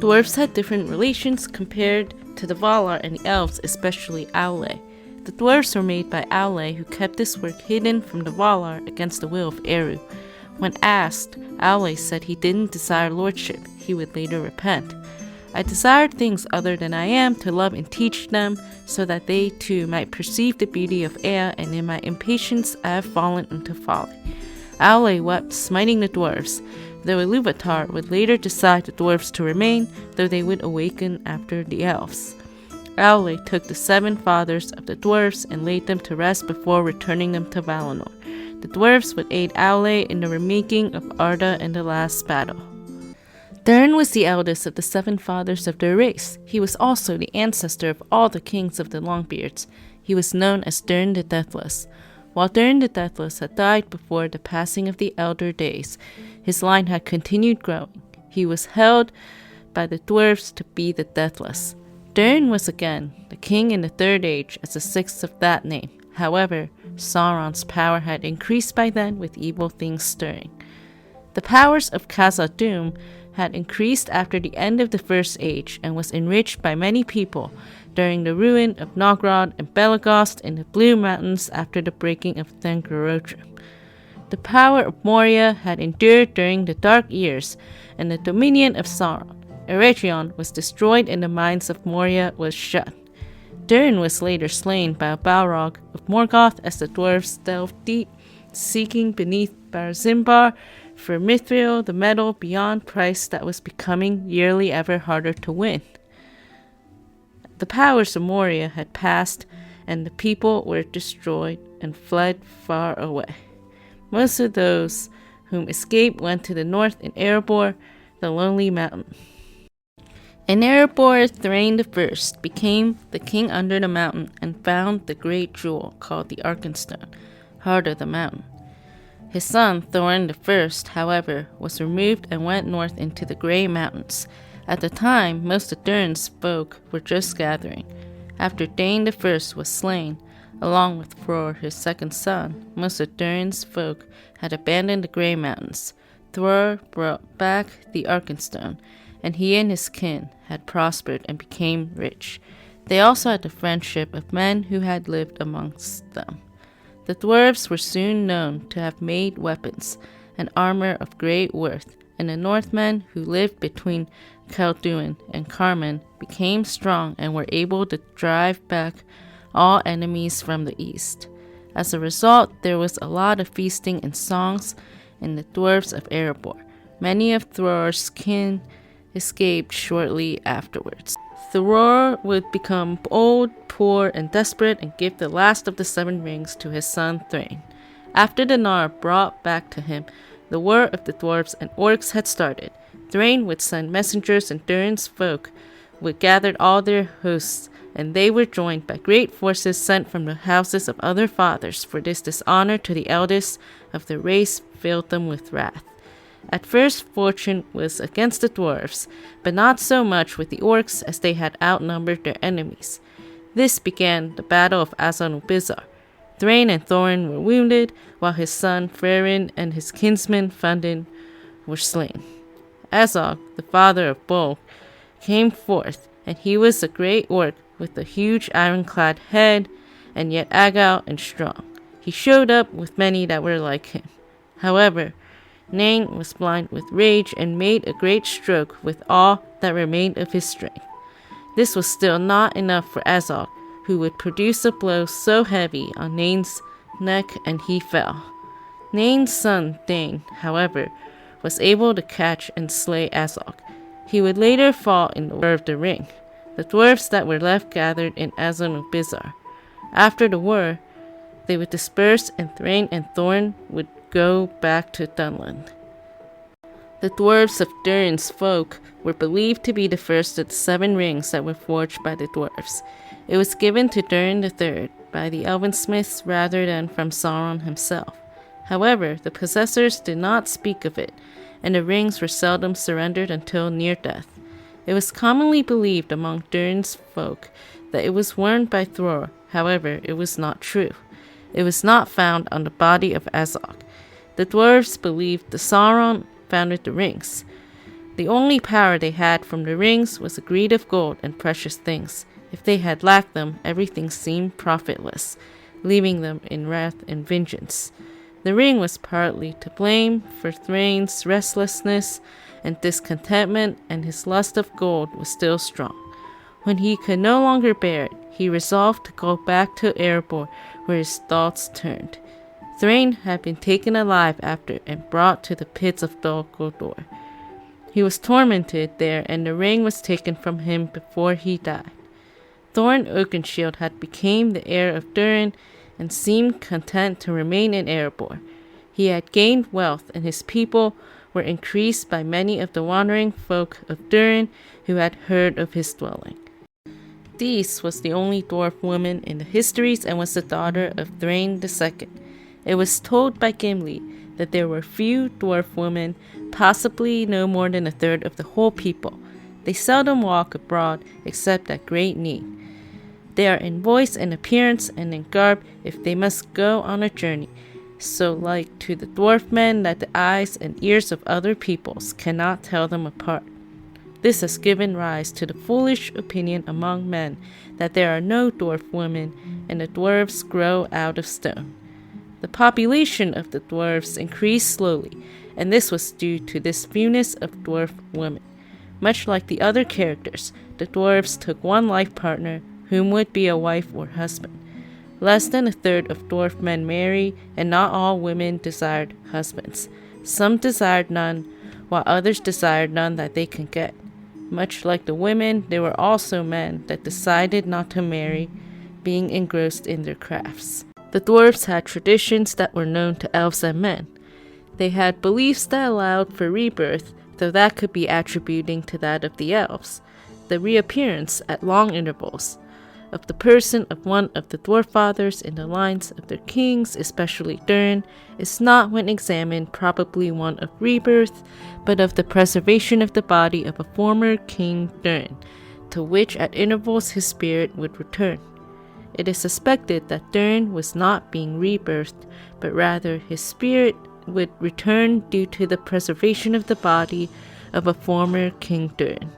Dwarves had different relations compared to the Valar and the Elves, especially Aulë. The dwarves were made by Aulë, who kept this work hidden from the Valar against the will of Eru. When asked, Aulë said he didn't desire lordship, he would later repent. I desired things other than I am to love and teach them, so that they too might perceive the beauty of Ea, and in my impatience I have fallen into folly. Aulë wept, smiting the dwarves, though Ilúvatar would later decide the dwarves to remain, though they would awaken after the elves. Aulë took the 7 fathers of the dwarves and laid them to rest before returning them to Valinor. The dwarves would aid Aulë in the remaking of Arda in the last battle. Durin was the eldest of the 7 fathers of their race. He was also the ancestor of all the kings of the Longbeards. He was known as Durin the Deathless. While Durin the Deathless had died before the passing of the elder days, his line had continued growing. He was held by the dwarves to be the Deathless. Durin was again the king in the Third Age as the 6th of that name. However, Sauron's power had increased by then, with evil things stirring. The powers of Khazad-dûm had increased after the end of the First Age and was enriched by many people during the ruin of Nogrod and Belegost in the Blue Mountains after the breaking of Thangorodrim. The power of Moria had endured during the Dark Years and the dominion of Sauron. Eregion was destroyed and the mines of Moria was shut. Durin was later slain by a Balrog of Morgoth as the dwarves delved deep, seeking beneath Barzimbar for Mithril, the metal beyond price that was becoming yearly ever harder to win. The powers of Moria had passed, and the people were destroyed and fled far away. Most of those whom escaped went to the north in Erebor, the lonely mountain. In Erebor, Thrain I became the king under the mountain and found the great jewel called the Arkenstone, heart of the mountain. His son, Thorin I, however, was removed and went north into the Grey Mountains. At the time, most of Durin's folk were just gathering. After Dain I was slain, along with Thror, his second son, most of Durin's folk had abandoned the Grey Mountains. Thror brought back the Arkenstone, and he and his kin had prospered and became rich. They also had the friendship of men who had lived amongst them. The dwarves were soon known to have made weapons and armor of great worth, and the Northmen who lived between Calduin and Carmen became strong and were able to drive back all enemies from the east. As a result, there was a lot of feasting and songs in the dwarves of Erebor. Many of Thror's kin escaped shortly afterwards. Thror would become old, poor, and desperate and give the last of the 7 rings to his son Thrain. After the Nar brought back to him the war of the dwarves and orcs had started, Thrain would send messengers and Durin's folk would gather all their hosts, and they were joined by great forces sent from the houses of other fathers, for this dishonor to the eldest of the race filled them with wrath. At first, fortune was against the dwarves, but not so much with the orcs, as they had outnumbered their enemies. This began the Battle of Azog-Bizar. Thrain and Thorin were wounded, while his son Frerin and his kinsman Fundin were slain. Azog, the father of Bolg, came forth, and he was a great orc with a huge ironclad head, and yet agile and strong. He showed up with many that were like him. However, Nain was blind with rage and made a great stroke with all that remained of his strength. This was still not enough for Azog, who would produce a blow so heavy on Nain's neck and he fell. Nain's son Dain, however, was able to catch and slay Azog. He would later fall in the War of the Ring. The dwarves that were left gathered in Azog-Bizar. After the war, they would disperse, and Thrain and Thorin would go back to Dunland. The dwarves of Durin's folk were believed to be the first of the 7 rings that were forged by the dwarves. It was given to Durin III by the elven smiths rather than from Sauron himself. However, the possessors did not speak of it, and the rings were seldom surrendered until near death. It was commonly believed among Durin's folk that it was worn by Thror. However, it was not true. It was not found on the body of Azog. The dwarves believed the Sauron founded the rings, The only power they had from the rings was the greed of gold and precious things. If they had lacked them, everything seemed profitless, leaving them in wrath and vengeance. The ring was partly to blame for Thrain's restlessness and discontentment, and his lust of gold was still strong. When he could no longer bear it, he resolved to go back to Erebor, where his thoughts turned. Thrain had been taken alive after and brought to the pits of Dol Guldur. He was tormented there, and the ring was taken from him before he died. Thorin Oakenshield had become the heir of Durin and seemed content to remain in Erebor. He had gained wealth, and his people were increased by many of the wandering folk of Durin who had heard of his dwelling. Dis was the only dwarf woman in the histories and was the daughter of Thrain II. It was told by Gimli that there were few dwarf women, possibly no more than a third of the whole people. They seldom walk abroad except at great need. They are in voice and appearance and in garb if they must go on a journey, so like to the dwarf men that the eyes and ears of other peoples cannot tell them apart. This has given rise to the foolish opinion among men that there are no dwarf women, and the dwarves grow out of stone. The population of the dwarves increased slowly, and this was due to this fewness of dwarf women. Much like the other characters, the dwarves took one life partner, whom would be a wife or husband. Less than a third of dwarf men marry, and not all women desired husbands. Some desired none, while others desired none that they could get. Much like the women, there were also men that decided not to marry, being engrossed in their crafts. The dwarves had traditions that were known to elves and men. They had beliefs that allowed for rebirth, though that could be attributing to that of the elves. The reappearance, at long intervals, of the person of one of the dwarf fathers in the lines of their kings, especially Durin, is not, when examined, probably one of rebirth, but of the preservation of the body of a former king Durin, to which at intervals his spirit would return. It is suspected that Durin was not being rebirthed, but rather his spirit would return due to the preservation of the body of a former king Durin.